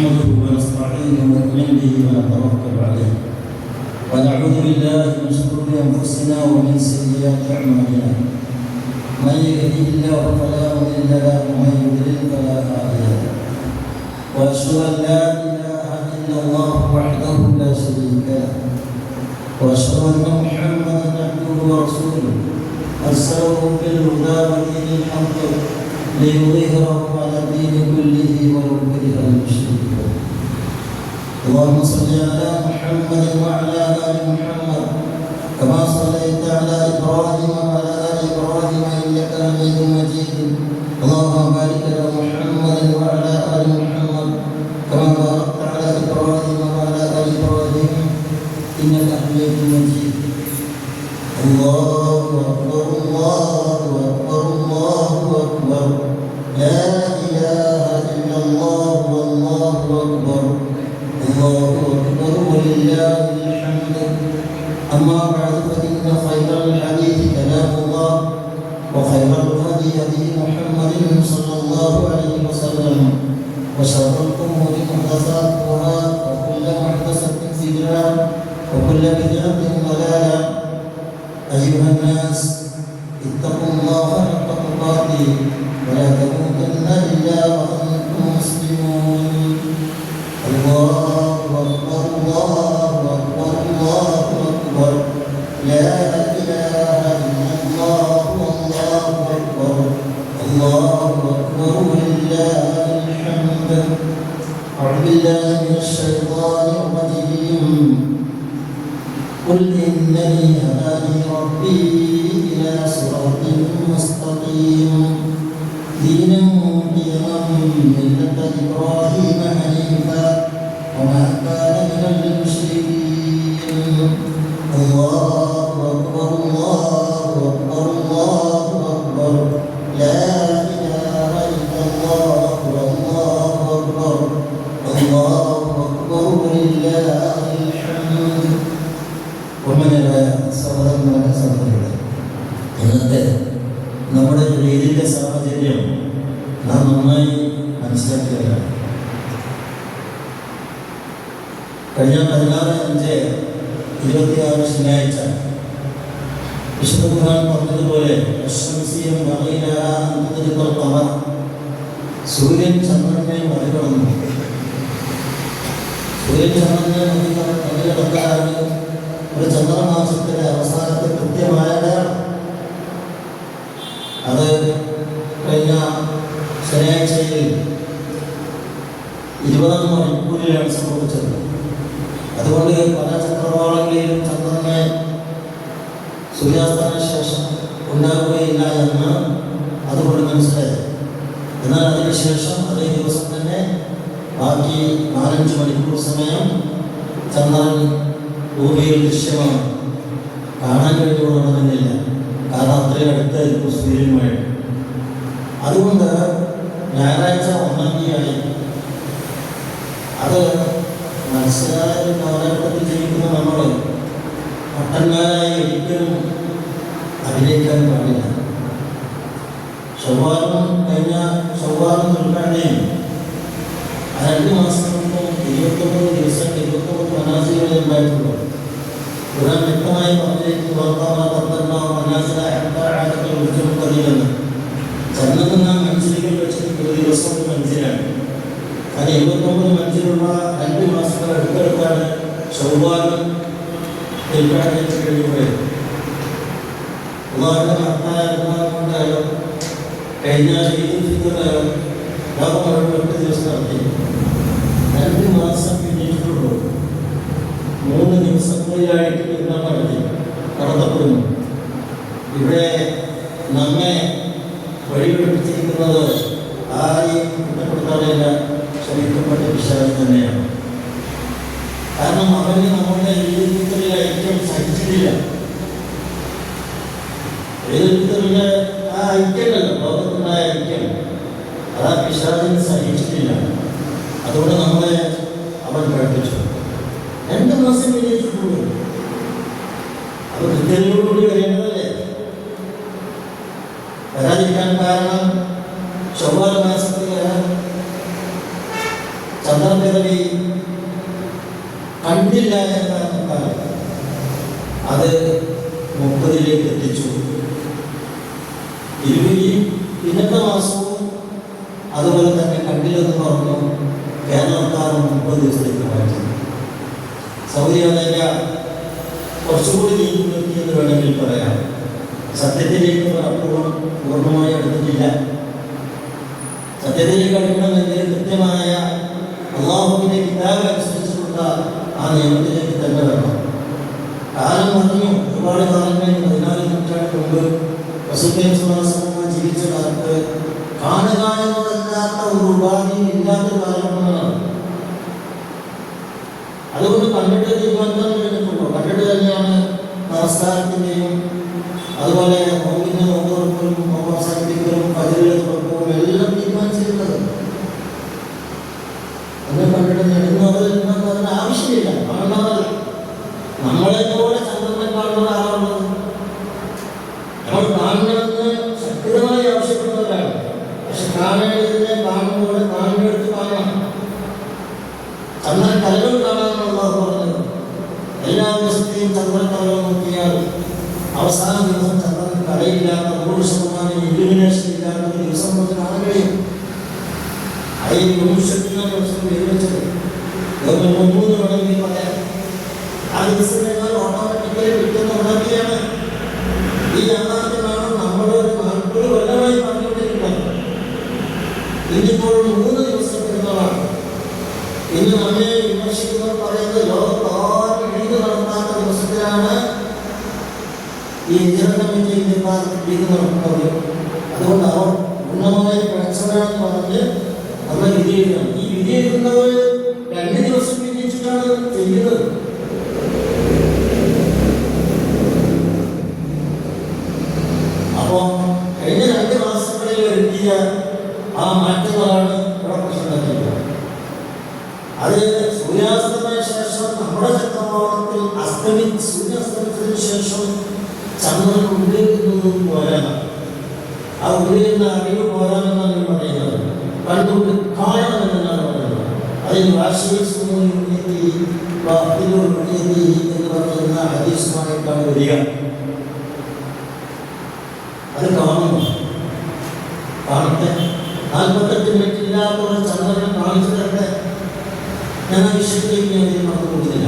نحمده ونستعينه ونؤمن به ونتوكل عليه ونعوذ بالله من شرور انفسنا ومن سيئات اعمالنا من يهده الله فلا مضل له ومن يضلل فلا هادي له واشهد ان لا اله الا الله وحده لا شريك له واشهد ان محمدا عبده ورسوله ارسله بالهدى ودين الحق ليظهره على الدين كله ولو كره المشركون. اللهم صل على محمد وعلى ال محمد كما صليت على ابراهيم وعلى ال ابراهيم انك حميد مجيد. اللهم بارك على محمد وعلى ال محمد كما باركت على ابراهيم وعلى ال ابراهيم انك حميد مجيد. الله اكبر الله اكبر الله اكبر لا اله الا الله والله اكبر الله اكبر ولله الحمد. اما بعد فان خير الحديث كلام الله وخير الهدي هدي محمد صلى الله عليه وسلم وشر الامور محدثاتها وكل محدثه بدعه وكل بدعه ضلاله. أيها الناس اتقوا الله حق تقاته ولا تموتن إلا وأنتم مسلمون. الله أكبر الله أكبر الله أكبر لا إله إلا الله والله أكبر الله أكبر ولله الحمد. أعوذ بالله من الشيطان الرجيم. قل إنني هداني ربي إلى صراط مستقيم دينا قيما ملة إبراهيم حنيفا وما كان من المشركين. الله أكبر الله أكبر الله أكبر لا إله إلا الله والله أكبر الله أكبر ولله الحمد. ഒന്നരായ സഹോദരന്മാരുടെ സഹോദരികളെ, ഇന്നത്തെ നമ്മുടെ രീതിയിലെ സാഹചര്യം നാം നന്നായി മനസ്സിലാക്കിയവരാണ്. കഴിഞ്ഞ 16/5/26 ശനിയാഴ്ച വിശുദ്ധ ഖുർആൻ പറഞ്ഞതുപോലെ സൂര്യൻ ചന്ദ്രനെ മറികടന്നു. സൂര്യൻ ചന്ദ്രനെ മറികടക്കാനാണ് ഒരു ചന്ദ്രമാസത്തിലെ അവസാനത്തെ കൃത്യമായ അടയാളം. അത് കഴിഞ്ഞ ശനിയാഴ്ചയിൽ 20 മണിക്കൂറിലാണ് സംഭവിച്ചത്. അതുകൊണ്ട് പല ചക്രവാളങ്ങളിലും ചന്ദ്രനെ സൂര്യാസ്തമന ശേഷം ഉണ്ടാകുകയില്ല എന്ന് അതുകൊണ്ട് മനസ്സിലായി. എന്നാൽ അതിനുശേഷം അതേ ദിവസം തന്നെ ബാക്കി 4-5 മണിക്കൂർ സമയം ചന്ദ്രൻ ഭൂമിയിൽ ദൃശ്യമാണ്. കാണാൻ കഴിയുകൊള്ളണമെന്നില്ല, കാരണം അത്രയും അടുത്തായിരിക്കും സൂര്യനുമായിട്ട്. അതുകൊണ്ട് ഞായറാഴ്ച 1-ാം തീയതി അത് മനസ്സിലായ കാലഘട്ടത്തിൽ ജീവിക്കുന്ന നമ്മൾ പട്ടന്മാരായി ഒരിക്കലും അഭിനയിക്കാൻ പാടില്ല. കഴിഞ്ഞ ചൊവ്വാലും ദുൽഖഅദയും 2 മാസം 29 ദിവസം 29 മനാസികളെ ഉണ്ടായിട്ടുള്ളൂ. ഖുർആൻ വ്യക്തമായി പറഞ്ഞിരിക്കുന്നു ചന്ദ്രൻ മനുഷ്യരികൾ വെച്ചിട്ട് ഒരു ദിവസം മനുഷ്യരാണ്. അത് 79 മനുഷ്യരുള്ള 2 മാസങ്ങൾ അടുത്തടുത്താണ് ചൊവ്വാലും ദുൽഖഅദയും കഴിയുന്നത്. കൊണ്ടായാലും കഴിഞ്ഞ ഈദുൽ ഫിത്റായാലും ലോകം 8 ദിവസം നടത്തി. 2 മാസം പിന്നിട്ടുള്ളൂ. 3 ദിവസങ്ങളിലായിട്ട് പെരുന്നാൾ നടത്തപ്പെടുന്നു. ഇവിടെ നമ്മെ വഴിപഠിപ്പിച്ചിരിക്കുന്നത് ആരെയും കുറ്റപ്പെടുത്താനില്ല, ക്ഷമിക്കപ്പെട്ട വിശ്വാസം തന്നെയാണ്. കാരണം അവന് നമ്മുടെ ഈദുൽ ഐക്യം സഹിച്ചിട്ടില്ല. ഈദുൽ ആ ഐക്യമല്ല, ലോകത്തിനായ ഐക്യം അതാ വിശ്വാസത്തിന് സഹിച്ചിട്ടില്ല. അതുകൊണ്ട് നമ്മളെ അവൻ പഠിപ്പിച്ചു. 2 മാസം വിജയിച്ചിട്ടുള്ളൂ. അത് കൃത്യതയോടുകൂടി വരേണ്ടതല്ലേ? വരാതിരിക്കാൻ കാരണം ചൊവ്വാൽ മാസത്തിൽ ചന്ദ്ര ചന്ദ്രപിറവി കണ്ടില്ല എന്നാൽ അത് 30-ലേക്ക് എത്തിച്ചു. പിന്നത്തെ മാസവും അതുപോലെ തന്നെ കണ്ടില്ലെന്ന് പറഞ്ഞു കേരളക്കാർ 30 ദിവസത്തേക്ക് മാറ്റി. സൗദി അറേബ്യ കുറച്ചുകൂടി നീങ്ങി എന്ന് വേണമെങ്കിൽ പറയാം. സത്യത്തിലേക്ക് പലപ്പോഴും പൂർണ്ണമായി അടുത്തിട്ടില്ല. സത്യത്തിലേക്ക് അടുക്കണമെങ്കിൽ കൃത്യമായ അള്ളാഹുവിന്റെ കിതാബ് അനുസരിച്ചിട്ടുള്ള ആ നിയമത്തിലേക്ക് തന്നെ വേണം. കാലം പറഞ്ഞു, ഒരുപാട് കാലങ്ങൾ 14 നൂറ്റാണ്ട് മുമ്പ് ജീവിച്ച കാലത്ത് കാണുക എന്നതല്ലാത്ത ഒരു ഉപാധിയും ഇല്ലാത്തൊരു കാലഘട്ടമാണ്. അതുകൊണ്ട് കണ്ടിട്ട് തീരുമാനിക്കാൻ കഴിഞ്ഞിട്ടുള്ളൂ. കണ്ടിട്ട് തന്നെയാണ് നമസ്കാരത്തിൻ്റെയും അതുപോലെ നോമ്പിൻ്റെ നോമ്പുറപ്പും നോമ്പ് അവസാനിപ്പിക്കലും പതിവുകളുടെ തുറപ്പും എല്ലാം തീരുമാനിച്ചിട്ടുള്ളത്. അത് കണ്ടിട്ട് അതിന് ആവശ്യമില്ല, കാണുന്നതല്ല. നമ്മളെ പോലെ ചന്ദ്രനെ കാണുന്ന ആളുള്ളത് നമ്മൾ കാണണമെന്ന് ശക്തമായി ആവശ്യപ്പെടുന്നവരാണ്. പക്ഷെ കാണേണ്ടതിനെ കാണുമ്പോൾ കാണുന്നിടത്ത് കാണണം. ചന്ദ്രൻ കലകൾ കാണാമെന്നുള്ള പറഞ്ഞത് എല്ലാ ദിവസത്തെയും ചന്ദ്രൻ കലകൾ നോക്കിയാൽ അവസാന ദിവസം ചന്ദ്രൻ കലയില്ലാത്ത 100% ഇലുമിനേഷൻ ഇല്ലാത്ത ഒരു ദിവസം നമുക്ക് കാണാൻ കഴിയും. അതിൽ 100% ദിവസം വിവരിച്ചത് 3 വേണമെങ്കിൽ പറയാം. ആ ദിവസത്തേക്കാൾ ഓട്ടോമാറ്റിക്കലി കിട്ടുന്ന ഉണർത്തിയാണ്. ഈ യാഥാർത്ഥ്യമാണ് നമ്മളൊരു 40 കൊല്ലമായി പറഞ്ഞുകൊണ്ടിരിക്കുന്നത്. ഇന്നിപ്പോഴും 3 ദിവസം കിട്ടുന്നതാണ്. ഇന്ന് നമ്മെ വിമർശിക്കുന്നവർ പറയുന്നത് ലോകത്താരും എഴുതി നടത്താത്ത ദിവസത്തിലാണ് ഈ കമ്മിറ്റി ഇത് നടക്കുന്നത്. അതുകൊണ്ട് അവർ പൂർണ്ണമായി പ്രശ്നമാണെന്ന് പറഞ്ഞ് നമ്മൾ വിധി എഴുതണം. ഈ വിധി എഴുതുന്നവർ 2 ദിവസം വിധിച്ചിട്ടാണ് ചെയ്യുന്നത്. അപ്പോൾ കഴിഞ്ഞ 2 മാസങ്ങളിൽ വരുത്തിയ ആ മാറ്റങ്ങളാണ് ഇവിടെ പ്രശ്നമാക്കിയത്. അത് സൂര്യാസ്തമയ ശേഷം നമ്മുടെ ചക്രവാളത്തിൽ സൂര്യാസ്തമയത്തിന് ശേഷം ചന്ദ്രൻ ഉള്ളിൽ പോരാണ്. ആ ഉള്ളിൽ അറിവ് പോരാമെന്നാണ് പറയുന്നത്. കണ്ടുകൊണ്ട് കാണണമെന്നാണ് പറയുന്നത്. അതിന് വാശിയിൽ എന്ന് പറയുന്ന ഹദീസുമായിട്ടാണ് വരിക. അത് കാണുന്നു, കാണട്ടെ. 48 മിനിറ്റ് ഇല്ലാത്തവരെ ചന്ദ്രനെ കാണിച്ചു തരട്ടെ. ഞാൻ ആ വിഷയത്തിലേക്ക് ഞാൻ നമുക്ക് കൊടുത്തില്ല.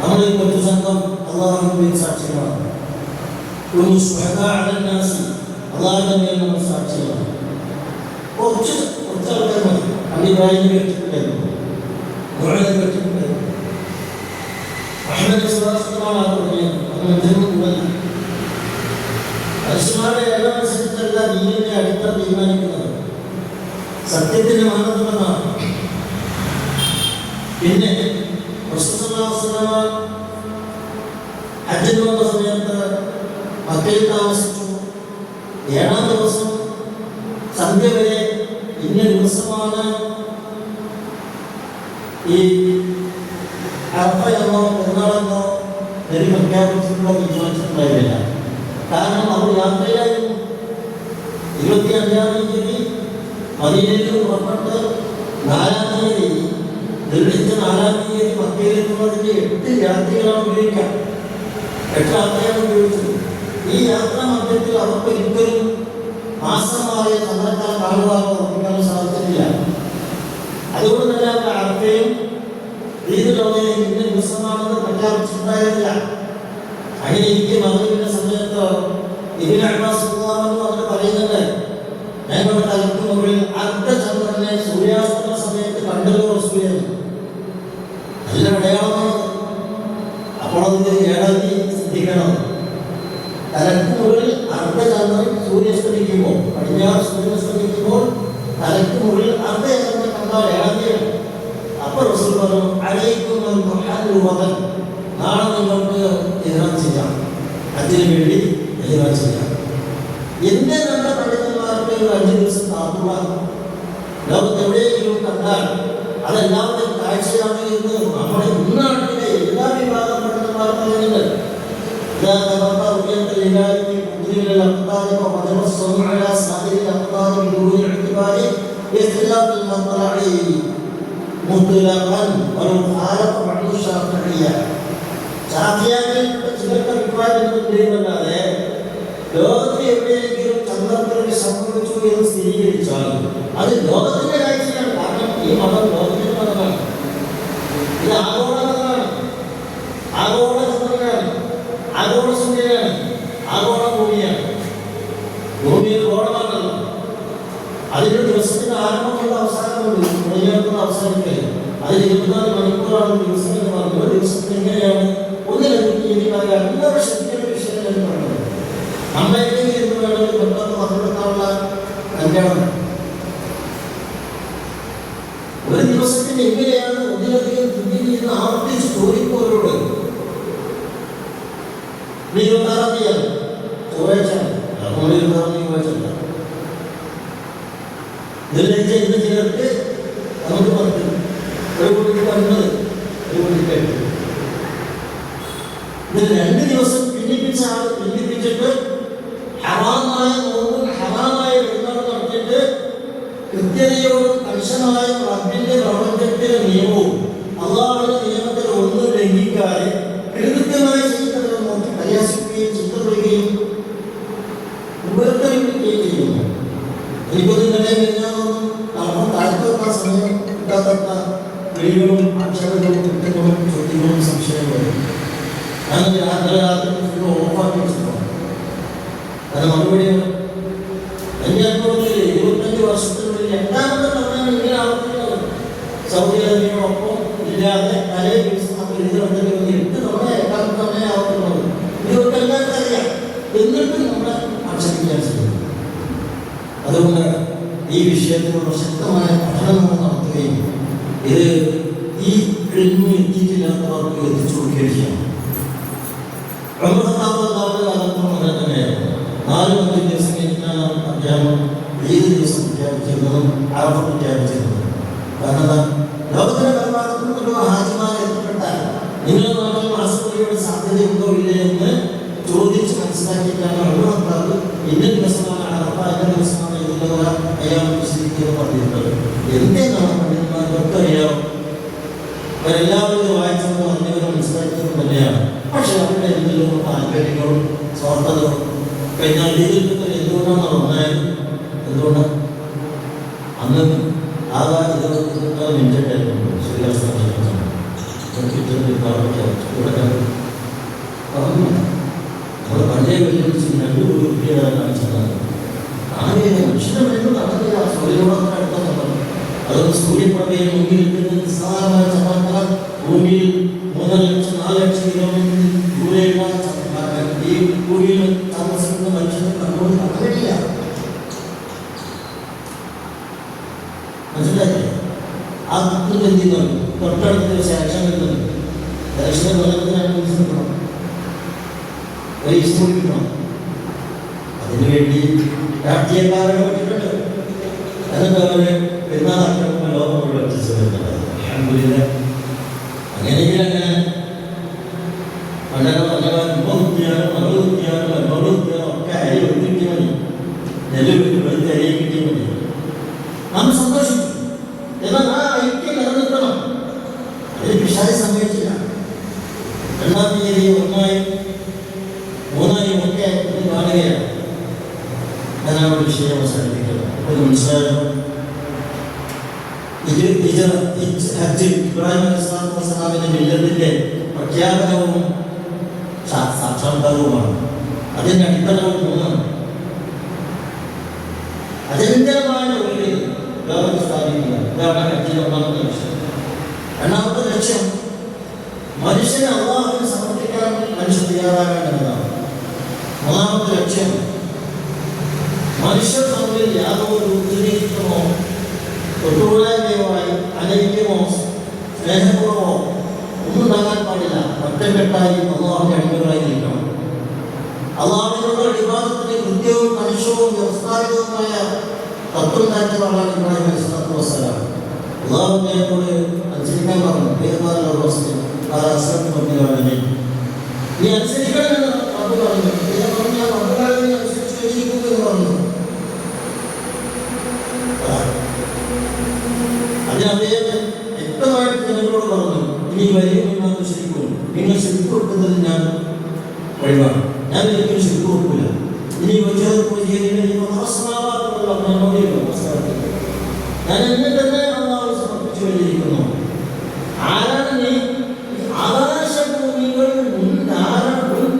നമ്മൾ ഈ കൊച്ചു സംഘം അള്ളാഹുവിൻ സാക്ഷികളാണ്. അള്ളാഹുവിന്റെ മേൽ നമ്മൾ സാക്ഷികളാണ്. കുറച്ച് ആൾക്കാർ മതി. അഭിപ്രായം കേട്ടിട്ടുണ്ടായിരുന്നു, കേട്ടിട്ടുണ്ടായിരുന്നു. അഹമ്മദ് സുഹാസമാണ് തുടങ്ങിയത്. മനുഷ്യന്മാരുടെ ഏകമനുസരിച്ചല്ല ദീനിന്റെ അടിത്തറ തീരുമാനിക്കുന്നത്. സത്യത്തിന്റെ മാനദണ്ഡമാണ്. പിന്നെ ഹജ്ജിന് വന്ന സമയത്ത് മക്കയിൽ താമസിച്ചു. 7-ാം ദിവസം സന്ധ്യ വരെ ഇന്ന ദിവസമാണ് ഈ അറഫയെന്നോ പെരുന്നാളെന്നോ നെരി പ്രഖ്യാപിച്ചിട്ടുള്ള തീരുമാനിച്ചിട്ടുണ്ടായിരുന്നില്ല. കാരണം അവർ യാത്രയിലായിരുന്നു. 25-ാം തീയതി മദീനയിൽ പുറപ്പെട്ട് 4-ാം തീയതി നിർമ്മിച്ച 4-ാം തീയതി മക്കയിലെത്തുന്നതിൻ്റെ 8 യാത്രകളാണ് ഉപയോഗിക്കാം. 8 യാത്രയാണ് ഉപയോഗിച്ചത്. ഈ യാത്രാ മധ്യത്തിൽ അവർക്ക് ഒരിക്കലും മാസമായ ചന്ദ്രക്കാൽ കാണുവാനോ ഉറപ്പിക്കാനോ സാധിച്ചിട്ടില്ല. അതുകൊണ്ട് തന്നെ അവർ അറഫയും ഈദുൽ ഇന്ന ദിവസമാണെന്ന് പ്രഖ്യാപിച്ചിട്ടുണ്ടായിരുന്നില്ല. അങ്ങനെ എനിക്ക് മഗ്‌രിബിന്റെ സമയത്ത് ഇബ്നു അബ്ബാസ് അവർ പറയുന്നുണ്ട്, ഞങ്ങളുടെ തലക്ക് മുകളിൽ അർദ്ധചന്ദ്രനെ സൂര്യാസ്തമന സമയത്ത് കണ്ടല്ലോ റസൂലേ. നല്ല അടയാളമാണ്. അപ്പോൾ അതിന്റെ ഏടാതി ശ്രദ്ധിക്കണം. തലക്ക് മുകളിൽ അർദ്ധചന്ദ്രൻ സൂര്യാസ്തമിക്കുമ്പോൾ, പടിഞ്ഞാറ് സൂര്യാസ്തമിക്കുമ്പോൾ തലക്ക് മുകളിൽ അർദ്ധചന്ദ്രനെ കണ്ടാൽ ഏടാതിയാണ്. അപ്പോൾ റസൂൽ പറഞ്ഞു, അലൈക്കും വദൻ, നാളെ നിങ്ങൾക്ക് ഇഹ്റാം ചെയ്യാം, അതിനു വേണ്ടി ഇഹ്റാം ചെയ്യാം. എന്റെ നമ്മുടെ പണ്ഡിതന്മാർക്ക് 5 ദിവസം കാത്തുക ലോകത്ത് എവിടെയെങ്കിലും കണ്ടാൽ അതെല്ലാവരും കാഴ്ചയാണ് എന്ന് നമ്മുടെ ഇന്നാട്ടിലെ എല്ലാ വിഭാഗം പണ്ഡിതന്മാരും പറയുന്നുണ്ട്. മുത്തലഖൻ വൽ ഖാലഖ ബഅദു ശാഫിഇയ്യ. ശാഫിഈകളിൽ ചിലർക്ക് അഭിപ്രായപ്പെടുന്നതല്ലാതെ ലോകത്ത് എവിടെയെങ്കിലും ചന്ദ്രത്തിൽ സംഭവിച്ചു എന്ന് സ്ഥിരീകരിച്ചാൽ അത് ലോകത്തിന്റെ കാഴ്ചയാണ്. കാരണം ഈ മതം ലോകത്തിന്റെ മതമാണ്. ഇത് ആഗോള മതമാണ്, ആഗോള ചന്ദ്രനാണ്, ആഗോള സൂര്യനാണ്, ആഗോള ഭൂമിയാണ്. ഭൂമിയിൽ ഗോളമാണല്ലോ. അതിന് ദിവസത്തിന് ആരംഭമുള്ള അവസാനമുണ്ട്, പ്രയോജനമുള്ള അവസാനിക്കൽ. അതിൽ 24 മണിക്കൂറാണ് ദിവസം എന്ന് പറഞ്ഞു. ഒരു ദിവസത്തിന് എങ്ങനെയാണ് ഒന്നിലധികം രീതിയിലായ എല്ലാവരും ശ്രദ്ധിക്കേണ്ട വിഷയം എന്ന് പറയുന്നത്. അമ്മയിലേക്ക് എന്ന് വേണമെങ്കിൽ പെട്ടെന്ന് പങ്കെടുക്കാനുള്ള കല്യാണം. ഒരു ദിവസത്തിന് എങ്ങനെയാണ് ഒന്നിലധികം രീതിയിൽ ആവർത്തിച്ച് ചോദിക്കുന്നവരോട് നീ 26-ാം തീയതി ചൊവ്വാഴ്ചയാണ്, നമ്മൾ 26-ാം തീയതി ചൊവ്വാഴ്ച നിർണയിച്ച ഇന്ന് ചിലർക്ക് നമുക്ക് പറ്റും, ഒരു കുട്ടിക്ക് 9, ഒരു കുട്ടിക്ക് 8. ഇതിൽ 2 ദിവസം ഭിന്നിപ്പിച്ച ആൾ ഭിന്നിപ്പിച്ചിട്ട് ഹറാമായ നോമ്പും ഹറാമായ പെരുന്നാൾ നടത്തിയിട്ട് കൃത്യതയോടും കർശനമായ റബ്ബിന്റെ പ്രപഞ്ചത്തിലെ നിയമവും അള്ളാഹുവിന്റെ നിയമത്തിൽ ഒന്നും ലംഘിക്കാതെ കൃത്യമായി ചെയ്യുന്നവരെ നോക്കി പരിഹസിക്കുകയും ചിന്തപ്പെടുകയും ഉപരിക്കുകയും ചെയ്യുന്നു. എനിക്കൊന്നും നമ്മൾ താഴ്ത്തു വെക്കാൻ സമയം കിട്ടാത്ത വിളികളും അക്ഷരങ്ങളും കുറ്റങ്ങളും ചോദ്യങ്ങളും സംശയങ്ങളും അങ്ങനെ രാത്രി ഓഫാക്കി വെച്ചിട്ടുണ്ട്. അത് മറുപടി എൻ്റെ അനുഭവത്തിൽ 25 വർഷത്തിനുള്ളിൽ 8ാമത്തെ തവണയാണ് ഇങ്ങനെ ആവർത്തിക്കുന്നത്. സൗദി അറേബ്യയോടൊപ്പം ഇല്ലാതെ പല ദിവസം നമ്മൾ ഇത് 8 തവണ 8ാമത്തെ തവണ ആവർത്തിക്കുന്നത്. ഇതൊക്കെ എല്ലാവർക്കും അറിയാം, എന്നിട്ടും നമ്മളെ ആക്ഷേപിക്കാൻ ശ്രമിക്കും. അതുകൊണ്ട് ഈ വിഷയത്തിലുള്ള ശക്തമായ പഠനങ്ങൾ നടത്തുകയും ഇത് ഈ ഇൽമു എത്തിയിട്ടില്ലാത്തവർക്ക് എത്തിച്ചു കൊടുക്കുകയും ചെയ്യണം. കാലത്തും അങ്ങനെ തന്നെയായിരുന്നു. 4-5 ദിവസം കഴിഞ്ഞാണ് അദ്ദേഹം ഏത് ദിവസം പ്രഖ്യാപിച്ചിരുന്നതും അറഫ പ്രഖ്യാപിച്ചിരുന്നതും. കാരണം ലോകത്തിന്റെ പരമാർത്ഥത്തിലുള്ള ഹാജിമാരെ എത്തിപ്പെട്ടാൽ നിങ്ങളുടെ നാട്ടിൽ മാസപ്പടിയുടെ സാധ്യതയുണ്ടോ ഇല്ലേ എന്ന് ചോദിച്ച് മനസ്സിലാക്കിയിട്ടാണ് അള്ളാഹു ഇന്ന ദിവസമാണ് അറഫ, ഇന്ന ദിവസമാണ് അയാൾ വിശദീകരിക്കുന്നത് പറഞ്ഞിട്ടുള്ളത്. എന്തെന്നാണ് പണ്ഡിതന്മാർക്കൊക്കെ അറിയാം. അവരെല്ലാവരും വായിച്ചതും അറിഞ്ഞവരും മനസ്സിലാക്കിയതും തന്നെയാണ്. പക്ഷെ അവരുടെ എന്തെങ്കിലും താല്പര്യങ്ങളും സ്വാർത്ഥതകളും കഴിഞ്ഞാൽ ഇതിൽ എന്തുകൊണ്ടാണ് ഉണ്ടായത്? എന്തുകൊണ്ടാണ് അന്ന് മിനിറ്റായിരുന്നു സൂര്യാസ്തമയം നമ്മൾ പണ്ടേ വെല്ലുവിളിച്ച് 2 രൂപയാണ് കാണിച്ചത്. മനുഷ്യന്റെ മരുന്ന് നടന്നില്ല, സൂര്യനോടൊക്കെ അടുത്തുള്ളത്. അതൊന്ന് സൂര്യപ്രഭയിൽ മുന്നിൽ നിൽക്കുന്ന നിസ്സാരമായ ചക്രങ്ങൾ ഭൂമിയിൽ 3 ലക്ഷം 4 ലക്ഷം കിലോമീറ്റർ ദൂരെയുള്ള ഈ ഭൂമിയിൽ താമസിക്കുന്ന മനുഷ്യനെ കണ്ടുകൊണ്ട് നടന്നില്ല. മനസ്സിലാക്കില്ല. ആ കുട്ടിൽ എന്ത് ചെയ്യുന്നുണ്ട്? തൊട്ടടുത്ത് സാക്ഷൻ കിട്ടുന്നുണ്ട്. ദർശന കൊല്ലത്തിനാണ് കിട്ടണം, പരീക്ഷ കിട്ടണം. അതിനുവേണ്ടി രാഷ്ട്രീയക്കാരുടെ പറ്റിയിട്ടുണ്ട്. എന്നിട്ട് അവര് പെരുന്നാളാക്കുമ്പോൾ ലോകം മുഴുവൻ എത്തിച്ചേർന്നിട്ടുണ്ട്. അങ്ങനെയെങ്കിൽ അങ്ങനെ വളരെ നല്ല ഉപകുത്തിയാലും മറുകുത്തിയാലും മറുകുത്തിയാലും ഒക്കെ അരി ഒത്തിരിക്കാൻ മതി, നെല്ല് വെറുതെ അരിയെ കിട്ടിയാൽ മതി. നാം സന്തോഷിക്കും. എന്നാൽ ആ ഐക്യം നിലനിർത്തണം. അതിന് പിശാച് സമ്മതിച്ചില്ല. 2-ാം തീയതി 1-ആയും 3-ആയും ഒക്കെ കാണുകയാണ്. ഞാനാണ് വിഷയം അവസാനിപ്പിക്കുന്നത്. അത് മനസ്സിലായോ? ഇബ്രാഹിം അലൈഹിസ്സലാമിന്റെ മില്ലത്തിന്റെ പ്രഖ്യാപനവും സാക്ഷാത്കാരവുമാണ്. അതിന്റെ അടിത്തറകൾ 3. അജന്തരമായ ഒരു ലോകത്ത് സ്ഥാപിക്കുക. ഇതാണ് ഹജ്ജിന്റെ 1-ാമത്തെ ലക്ഷ്യം. 2-ാമത്തെ ലക്ഷ്യം മനുഷ്യനെ അല്ലാഹുവിന് സമർപ്പിക്കാൻ മനുഷ്യൻ തയ്യാറാകേണ്ടതാണ്. 3-ാമത്തെ ലക്ഷ്യം മനുഷ്യർ തമ്മിൽ യാതൊരു ഉദ്രേകമോ തൊട്ടുകൂടായ്മയോ അനൈക്യമോ സ്നേഹപൂർവ്വമോ ഒന്നും ഉണ്ടാകാൻ പാടില്ല. ഒറ്റക്കെട്ടായി അല്ലാഹുവിന്റെ അടിമകളായി നിൽക്കണം. അല്ലാഹുവിനുള്ള ഇബാദത്തിന് കൃത്യവും കണിശവും വ്യവസ്ഥാപിതവുമായ തത്വം കാഴ്ചകളാണ് ഇബ്രാഹിം അലൈഹിസ്സലാത്തു വസ്സലാം. അല്ലാഹുവിനോട് അനുസരിക്കാൻ പറഞ്ഞു. നീ അനുസരിക്കണമെന്ന് റബ്ബ് പറഞ്ഞു. അനുസരിച്ചു പറഞ്ഞു. അതിന് അദ്ദേഹം ഞാൻ എന്നെ തന്നെ അള്ളാഹു സമർപ്പിച്ചു കൊണ്ടിരിക്കുന്നു. ആരാണ് നീ? ആകാശഭൂമികൾ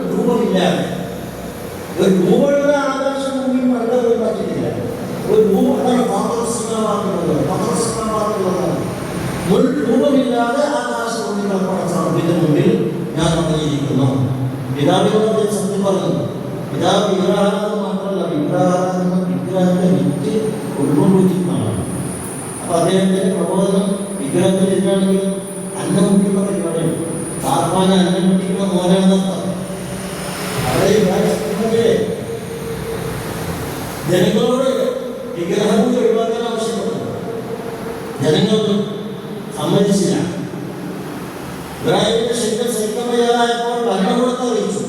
രൂപമില്ലാതെ, ഒരു രൂപമുള്ള ആകാശഭൂമി പണ്ടൊന്നും പറ്റില്ല. ഒരു രൂപമാണ് മുൻ രൂപമില്ലാതെ ആകാശഭൂമികൾ പടച്ചറപ്പിന്റെ മുന്നിൽ ഞാൻ വന്നിരിക്കുന്നു. പിതാവിനോട് സത്യം പറഞ്ഞു. പിതാവ് വിഗ്രഹാരാധന മാത്രമല്ല, വിഗ്രഹത്തെ വിറ്റ് ഉൾക്കൊണ്ടിരിക്കുന്നതാണ്. അപ്പൊ അദ്ദേഹത്തിന്റെ പ്രബോധനം വിഗ്രഹത്തിൽ എന്താണെങ്കിൽ അന്നം മുട്ടിക്കുന്ന പരിപാടിയാണ്. സാർപ്പാന അന്നം മുട്ടിക്കുന്ന മോനാണെന്നർത്ഥം. അവിടെ ജനങ്ങളോട് വിഗ്രഹം ഒഴിവാക്കാൻ ആവശ്യപ്പെട്ടു. ജനങ്ങളൊന്നും സമ്മതിച്ചില്ല. ഇബ്രാഹിമിന്റെ ശരീരം സഹിക്കാൻ വയ്യാതായപ്പോൾ ഭരണകൂടത്തെ അറിയിച്ചു.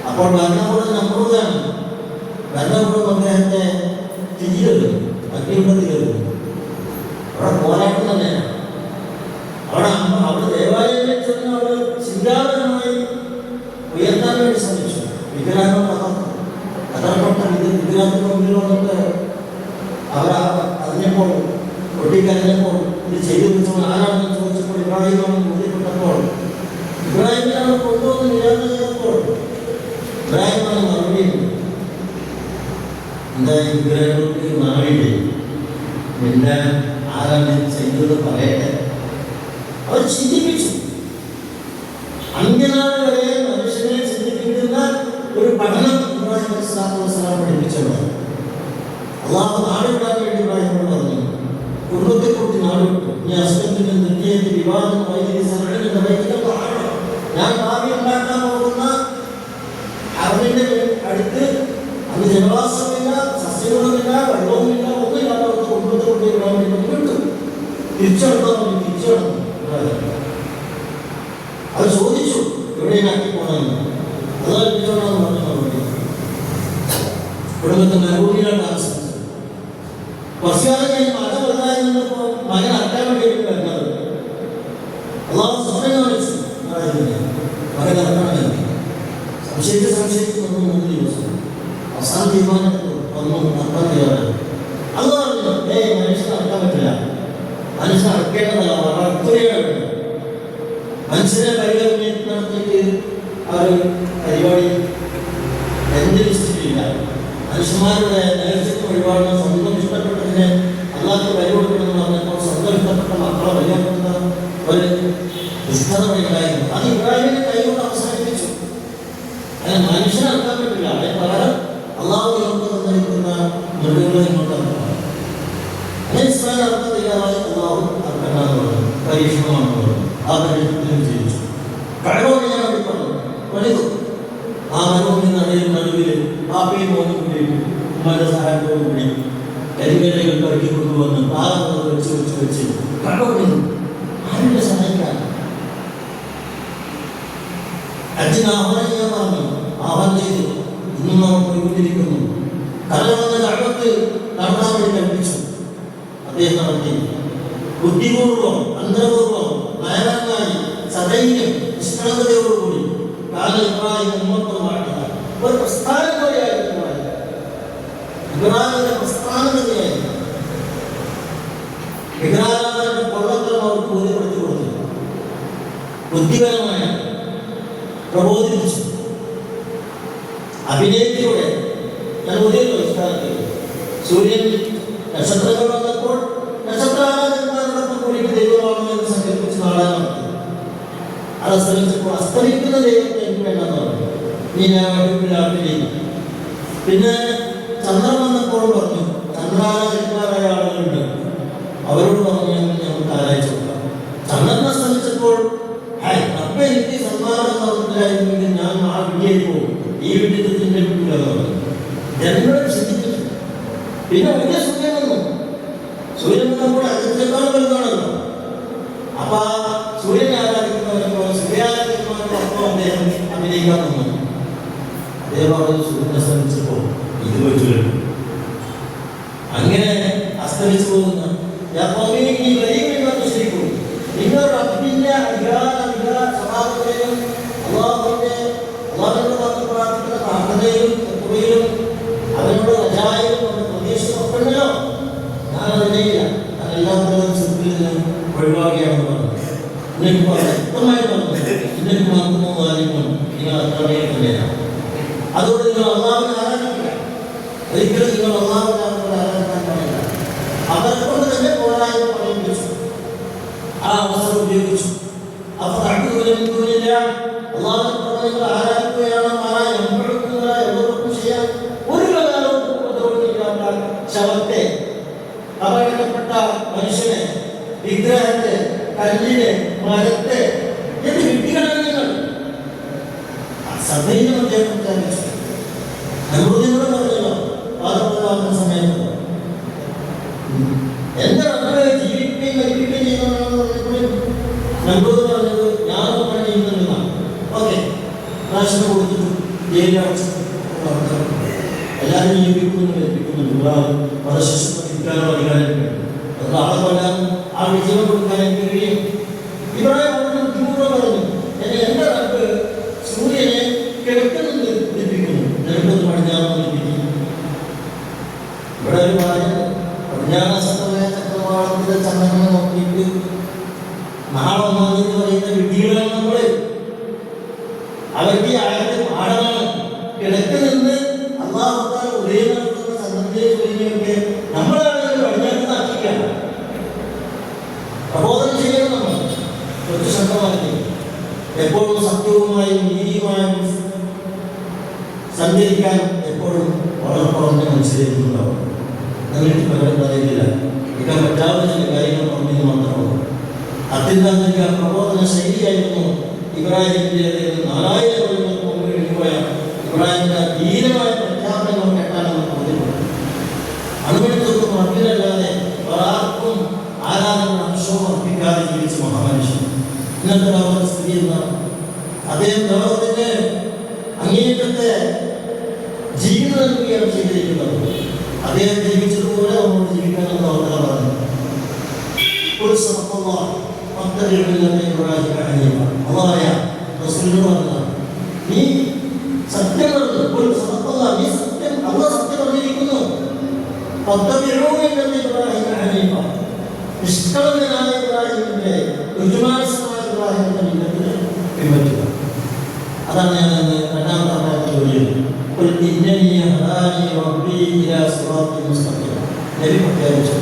അപ്പോൾ ഭരണകൂടം നമ്പൂതാണ്. ഭരണകൂടം അദ്ദേഹത്തെ തിരികെ അഗ്നികുണ്ടത്തിലേക്ക് അവിടെ പോരാട്ടം തന്നെയാണ്. അവിടെ ദേവാലയത്തിൽ ചെന്ന് അവർ ചിന്താപരമായി ഉയർത്താൻ വേണ്ടി ശ്രമിച്ചു. വിഗ്രഹങ്ങൾ കഥപ്പെട്ട വിഗ്രഹത്തിന് മുമ്പിൽ വന്നിട്ട് അവർ അറിഞ്ഞപ്പോൾ പൊട്ടിക്കരഞ്ഞപ്പോൾ ഇത് ചെയ്തു വെച്ചപ്പോൾ ആരാണെന്ന് ചോദിച്ചപ്പോൾ ഇബ്രാഹിമാണെന്ന് ബോധ്യപ്പെട്ടപ്പോൾ ഇബ്രാഹിമിനെ കൊണ്ടുവന്ന് നിരാശ ചെയ്തപ്പോൾ ഇബ്രാഹിമാണ് മറുപടി എന്താ വിഗ്രഹങ്ങൾക്ക് മറുപടി പിന്നെ ആരാണ് ചെയ്തത് പറയട്ടെ. അവർ ചിന്തിപ്പിച്ചു. അന്ത്യനാൾ വരെ മനുഷ്യനെ ചിന്തിപ്പിക്കുന്ന ഒരു പഠനം ഇബ്രാഹിം അലൈഹിസ്സലാത്തു വസ്സലാം പഠിപ്പിച്ചത്. അള്ളാഹു നാടുവിടാൻ വേണ്ടി ഇബ്രാഹിമിനോട് പറഞ്ഞു, കുടുംബത്തെ കുറിച്ച് നാടുവിട്ടു. ഈ അസ്ബത്തിന്റെ നിത്യത്തെ വിവാദം ഞാൻ ഭാവി ഉണ്ടാക്കാൻ പോകുന്ന അവരുടെ അടുത്ത് അന്ന് ജനവാസമില്ല, സസ്യങ്ങളുമില്ല, വെള്ളവുമില്ല, ഒന്നുമില്ലാത്ത കുടുംബത്തെ കൊണ്ട് ഇബ്രാഹിം വിട്ടു. തിരിച്ചെടുത്താൽ തിരിച്ചെടുത്തു. അത് ചോദിച്ചു എവിടെയാക്കി പോകണമെന്ന്. അതാ തിരിച്ചോളാന്ന് പറഞ്ഞു. കുടുംബത്തെ മരുഭൂമിയിലാണ് താമസിച്ചത്. കുറച്ചുകാലം ഞാൻ മകൻ വലുതായി നിന്നപ്പോൾ മകൻ അറക്കാൻ വേണ്ടിയിട്ട് വരുന്നത് അള്ളാഹു സ്വപ്നം കാണിച്ചു. മകൻ അറക്കണം. സംശയിച്ച് വന്നു 3 ദിവസം. അവസാന തീരുമാനത്തിൽ വന്നു അറക്കാൻ തയ്യാറായി. അത് പറഞ്ഞു, മനുഷ്യനെ അറക്കാൻ പറ്റില്ല, മനുഷ്യനെ അറക്കേണ്ടതല്ല, അറക്കുകയാണ്. മനുഷ്യനെ പരിഗണന നടത്തിയിട്ട് അവർ പരിപാടി എന്തിനില്ല. മനുഷ്യന്മാരുടെ നേതൃത്വം വഴിപാടിന് സ്വന്തം ഇഷ്ടപ്പെട്ടതിനെ അല്ലാത്ത വരി കൊടുക്കണമെന്ന് പറഞ്ഞപ്പോൾ സ്വന്തം ഇഷ്ടപ്പെട്ട മക്കളെ വഴിയാക്കുന്ന ഒരു ദുഷ്ടത വഴിയായിരുന്നു. അത് ഇബ്രാഹിമിന്റെ കൈകൊണ്ട് അവസാനിപ്പിച്ചു. അതിന് മനുഷ്യനെ അറക്കാൻ പറ്റില്ല. അതിന് പകരം അള്ളാഹു നമുക്ക് തന്നിരിക്കുന്ന മൃഗങ്ങളെ ഇങ്ങോട്ട് അറക്കണം. അങ്ങനെ ഇസ്രായേൽ അറക്കാൻ തയ്യാറായി അള്ളാഹു അറക്കണമെന്ന് പറഞ്ഞു. പരീക്ഷണമാണെന്ന് പറഞ്ഞു. ആ പരീക്ഷണത്തിലും ജീവിച്ചു. കഴിവോട് ഞാൻ വേണ്ടി പറഞ്ഞു വലുതു. ആ മരുഭൂമിയുടെ നടുവിൽ പാപ്പയും മോനും കൂടി ഉമ്മയുടെ സഹായത്തോടു കൂടി കരിവേലകൾ കറക്കി കൊണ്ടുവന്ന് പാലങ്ങൾ വെച്ച് കടവുന്നു. ആരുടെ സഹായിക്കാൻ അച്ഛന് ആഹ്വാനം ചെയ്യാൻ പറഞ്ഞു. ആഹ്വാനം ചെയ്തു. ഇന്നും നാം പോയിക്കൊണ്ടിരിക്കുന്നു. കലവന്ന കടത്ത് നടത്താൻ വേണ്ടി കൽപ്പിച്ചു. അദ്ദേഹം നടത്തി. ബുദ്ധിപൂർവം, തന്ത്രപൂർവം, നയനമായി, സദൈര്യം, നിഷ്കളങ്കതയോടുകൂടി ഇബ്രാഹിം ഉമ്മത്തുമായിട്ട് ഒരു പ്രസ്ഥാനം പോലെയായിരുന്നു. ഇബ്രാഹിമിന്റെ പ്രസ്ഥാനതയായിരുന്നു. വിഗ്രഹാരാധനയുടെ കൊള്ളത്തരം അവർക്ക് ബോധ്യപ്പെടുത്തി കൊടുത്തു. ബുദ്ധിപരമായ പ്രബോധിപ്പിച്ചു. അഭിനയത്തിലൂടെ ഞാൻ പുതിയ സംസ്കാരത്തിൽ സൂര്യൻ നക്ഷത്രങ്ങൾ വന്നപ്പോൾ നക്ഷത്രാരാധകന്മാരോടൊപ്പം കൂടിയിട്ട് ദൈവമാണോ എന്ന് സങ്കല്പിച്ച് നാടാൻ നടത്തി. അത് അസ്തമിച്ചപ്പോൾ അസ്തമിക്കുന്ന ദൈവത്തെ എനിക്ക് വേണ്ടെന്ന് പറഞ്ഞു. നീ ഞാൻ അഭിപ്രായം. പിന്നെ ചന്ദ്രൻ വന്നപ്പോൾ പറഞ്ഞു ചന്ദ്രാരാധകന്മാരായ ആളുകളുണ്ട്, അവരോട് പറഞ്ഞു ഞങ്ങൾക്ക് ആരായിച്ചു കൊടുക്കാം. ചന്ദ്രൻ അസ്തമിച്ചപ്പോൾ അപ്പൊ എനിക്ക് സന്മാനം നടന്നില്ലായിരുന്നെങ്കിൽ ഞാൻ ആ വീട്ടിലേക്ക് പോകും, ഈ വീട്ടിൽ നിന്റെ വീട്ടിലെന്ന് പറഞ്ഞു. ജനങ്ങളെ ചിന്തിച്ചു. പിന്നെ വലിയ സൂര്യൻ വന്നു. സൂര്യൻ വന്നപ്പോൾ അതിനേക്കാൾ വലുതാണല്ലോ. അപ്പൊ ആ സൂര്യനെ ആരാധിക്കുന്നവരോ സൂര്യാരാധിക്കുന്നവരോടൊപ്പം അദ്ദേഹം അഭിനയിക്കാൻ വന്നു. അദ്ദേഹം പറഞ്ഞു സൂര്യനെ ശ്രമിച്ചപ്പോൾ ഇത് വെച്ചു. അങ്ങനെ അസ്തമിച്ചു പോകുന്ന ശരിക്കും നിങ്ങളുടെ അഭിനയ സ്വഭാവത്തെയും അള്ളാഹുവിന്റെ മാത്രം പ്രാർത്ഥിക്കുന്ന പ്രാർത്ഥനയിലും തത്വയിലും അവനോട് അജായും പ്രതീക്ഷ നോക്കണ്ടല്ലോ. ഞാൻ അതിനെ ഒരിക്കലും നിങ്ങൾ അല്ലാഹുവിനെ ആരാധിക്കാൻ പാടില്ല. അവരെ കൊണ്ട് തന്നെ പോരായ്മ പറയിപ്പിച്ചു, ആ അവസരം ഉപയോഗിച്ചു. അപ്പോൾ അള്ളാഹുവിനെ ആരാധിക്കുകയാണോ എന്തൊക്കെ ചെയ്യാൻ ഒരു പ്രകാരവും ഉപദ്രവിക്കാത്ത ശവത്തെ, അപകടപ്പെട്ട മനുഷ്യനെ, വിഗ്രഹത്തെ, കല്ലിനെ, മരത്തെ എന്ന് വിട്ടികളാണ് നിങ്ങൾ സഭയിലും അദ്ദേഹം പ്രഖ്യാപിച്ചു. നമ്പൂതിരിയോട് പറഞ്ഞല്ലോ പാദപ്രധാന സമയത്ത് എന്റെ മക്കളെ ജീവിക്കുകയും മരിക്കുകയും ചെയ്യുന്നവരാണെന്ന് നമ്പൂതിരി പറഞ്ഞത് ഞാനും പണി ചെയ്യുന്നതാണ്. ഓക്കെ, രാഷ്ട്രം കൊടുത്തിട്ടു, ജയിലടച്ചു, എല്ലാവരും ജീവിക്കുന്നുണ്ട്, മരിപ്പിക്കുന്നുണ്ട്. വധശിക്ഷ വിധിക്കാനുള്ള അധികാരം അത് ആളെ കൊല്ലാനും ആ വിജയം കൊടുക്കാൻ എനിക്ക് കഴിയും. ഇവിടെ പറഞ്ഞു എന്റെ റബ്ബ് സൂര്യനെ കിഴക്കുന്നുണ്ട് ലഭിക്കുന്നു, കിഴക്കുന്ന് പടിഞ്ഞാറ് ലഭിക്കുന്നു. ഇവിടെ ഒരു കാര്യം, പടിഞ്ഞാറ് സത്തമായ ചക്രവാളത്തിലെ ചന്ദ്രനെ നോക്കിയിട്ട് നാളെ ഒന്നാമെന്ന് പറയുന്ന വിധികളാണ് നമ്മള്. അവർക്ക് ആയത് പാഠമാണ്. കിഴക്ക് നിന്ന് അള്ളാഹുത്താൽ ഒരേ നടത്തുന്ന ചന്ദ്രന്റെ സൂര്യനെയൊക്കെ നമ്മളാണെങ്കിൽ പടിഞ്ഞാറ് നാട്ടിക്കാണ് പ്രബോധനം ചെയ്യണം. നമ്മൾ കുറച്ച് ശക്തമാക്കി എപ്പോഴും സത്യവുമായും നീതിയുമായും സഞ്ചരിക്കാൻ എപ്പോഴും വളരെ കുറഞ്ഞ മനുഷ്യരുണ്ടാവും. നിങ്ങൾക്ക് പകരം പറയുന്നില്ല, ഇതൊക്കെ പറ്റാവുന്ന ചില കാര്യങ്ങൾ പറഞ്ഞത് മാത്രമാണ്. അത്യന്താന്തരിക പ്രബോധന ശൈലിയായിരുന്നു ഇബ്രാഹിമിന്റെ 4000 കൊല്ലങ്ങൾക്ക് മുമ്പ് എഴുതിപ്പോയ ഇബ്രാഹിമിന്റെ ധീരമായ പ്രഖ്യാപനങ്ങൾ കേട്ടാണ് നമുക്ക് ബോധ്യപ്പെടുന്നത്. അണുവിടത്തൊന്നും അർപ്പിലല്ലാതെ ഒരാർക്കും ആരാധന അംശവും അർപ്പിക്കാതെ ജീവിച്ച മഹാമനുഷ്യൻ. ഇന്നത്തെ ലോകത്തെ സ്ഥിതി എന്താണ്? അദ്ദേഹം ലോകത്തിന്റെ അങ്ങേയറ്റത്തെ ജീവിതം നൽകുകയാണ് ചെയ്തിരിക്കുന്നത്. അദ്ദേഹം ജീവിച്ചതുപോലെ നമ്മളോട് ജീവിക്കാനുള്ള അവസരം പറഞ്ഞു. നീ സത്യം പറഞ്ഞിരിക്കുന്നു. നിഷ്കളങ്കനായ ഇബ്രാഹിമിന്റെ പിൻപറ്റുക. അതാണ് ഞാൻ രണ്ടാമത്തെ പ്രഖ്യാപിച്ചു.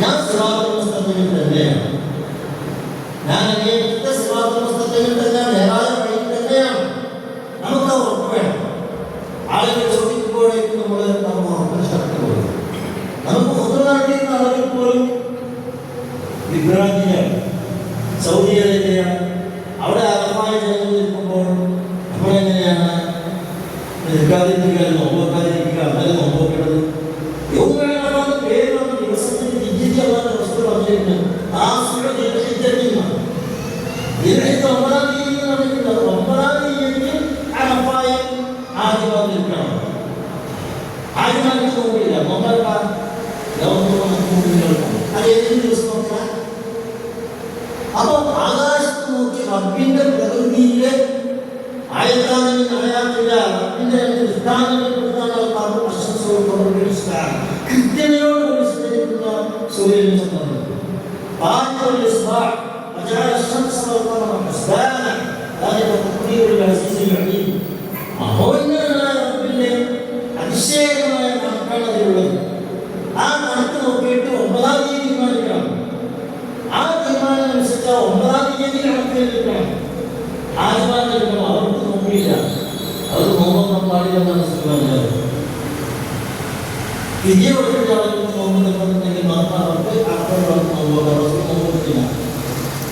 ഞാൻ സിറാത്തുൽ മുസ്തഖീമിൽ തന്നെയാണ്, ഞാൻ അങ്ങേയറ്റത്തെ സിറാത്തുൽ മുസ്തഖീമിൽ തന്നെയാണ്, നേരായ വഴിയിൽ തന്നെയാണ്. നമുക്ക് ഉറപ്പ് വേണം. ആളുകൾ ചോദിക്കുമ്പോഴേക്കും നമ്മൾ ഉറപ്പിന് ശക്തി കൊടുക്കും. നമുക്ക് മുതലാക്കിയിരുന്ന ആളുകൾ പോലും വിഭ്രാന്തിയാണ്. സൗദി അറേബ്യയാണ്, അവിടെ അറബായ ജനങ്ങൾ നിൽക്കുമ്പോൾ നമ്മളെങ്ങനെയാണ് നിൽക്കാതിരിക്കുക, നോക്കാതിരിക്കുക, അങ്ങനെ നോക്കേണ്ടത്? പേര് വന്ന ദിവസത്തിന് ഡിജിറ്റലാണ് വസ്തു പറഞ്ഞിരുന്നത്. ആ സുഖം ഹിജറിനാണ്. ഹിജറ 9-ാം തീയതി പറഞ്ഞിട്ടുണ്ട്. 9-ാം തീയതി അറഫായും ആദ്യമായി നിൽക്കണം. ആദ്യമായിട്ട് നോക്കില്ല, നോക്കാൻ അത് ഏതെങ്കിലും ദിവസം നോക്കാം. അപ്പൊ ആകാശത്ത് നോക്കി റബ്ബിന്റെ പ്രകൃതിയിലെ ആയത്താണെങ്കിൽ അറിയാത്തില്ല, റബ്ബിന്റെ കൃത്യതയോടുകൂടി സഞ്ചരിക്കുന്ന സൂര്യനെ സംബന്ധിച്ചു മഹോന്നതനായ റബ്ബിന്റെ അതിശയകരമായ കണക്കാണ് അതിലുള്ളത്. ആ കണക്ക് നോക്കിയിട്ട് 9-ാം തീയതി തീരുമാനിക്കണം. ആ തീരുമാനം അനുസരിച്ച് 9-ാം തീയതി കണക്കിലെടുക്കണം, ആദ്യമായിട്ട് എടുക്കണം. അവർക്ക് നോക്കിയില്ല, അവർ നോക്കാൻ പാടില്ലെന്നാണ് തീരുമാനിച്ചത്. വിജയ കൊടുത്തിട്ട് അവർക്ക് നോമ്പ് നിർബന്ധമെങ്കിൽ മാത്രം അവർക്ക് അർത്ഥം നോക്കില്ല.